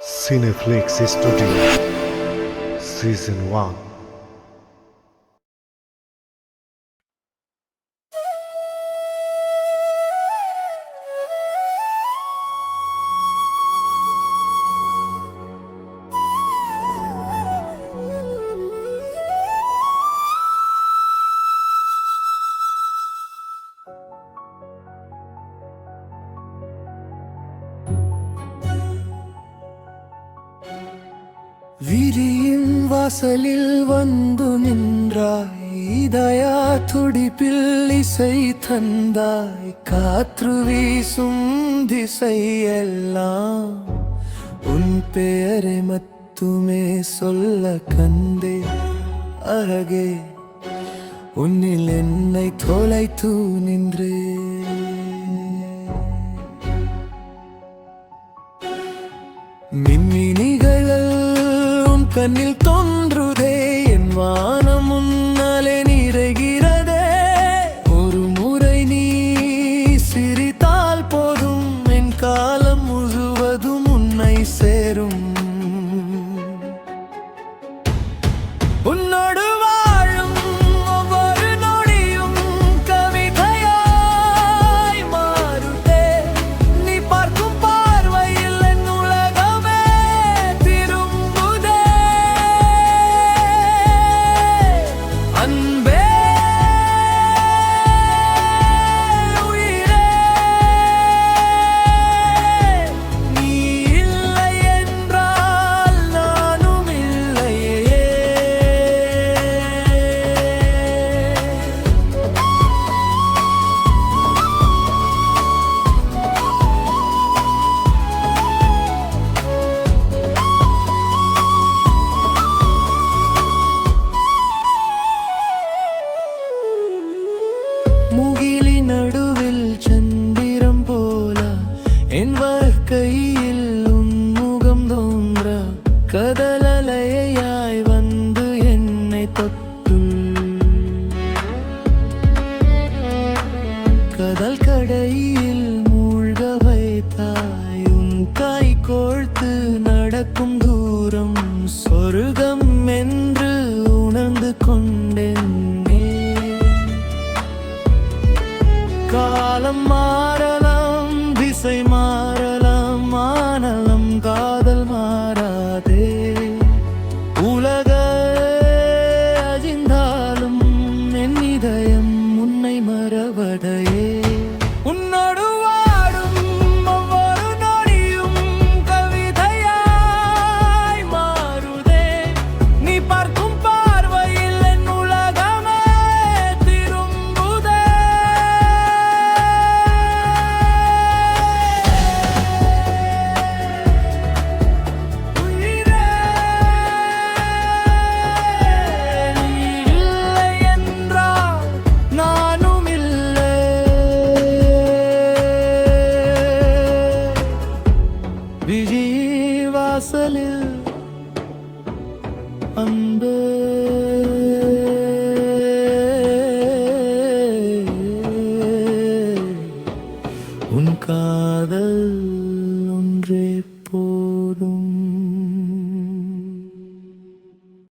Cineflix Studio Season 1. விரியின் வாசலில் வந்து நின்றாய், இதயா துடிப்பில் இசை தந்தாய். காற்று வீசும் திசையெல்லாம் உன் பெயரை மட்டுமே சொல்ல கண்டே. அழகே, உன்னில் என்னை தொலைத்து நின்றே. மின்மினிகள் கண்ணில் தோன்றுதே, என் வானம் முன்னாலே நிறைகிறதே. ஒரு முறை நீ சிரித்தால் போதும், என் காலம் முழுவதும் உன்னை சேரும். உன்னோடு வாழும் ஒவ்வொரு நொடியும் கவிதையாய் மாறுதே. நீ பார்க்கும் பார்வையில் என் உலகமே திரும்புதே. அன்பே, உயிரே, நீ இல்லை என்றால் நானும் இல்லையே. முகிலி நடுவில் சந்திரம் போல என் வாழ்க்கையில் உன் முகம் தோன்ற. கடல் அலையாய் வந்து என்னை தொட்டு, கடல் கடையில் மூழ்க வைத்தாய். உன் கை கோர்த்து நடக்கும்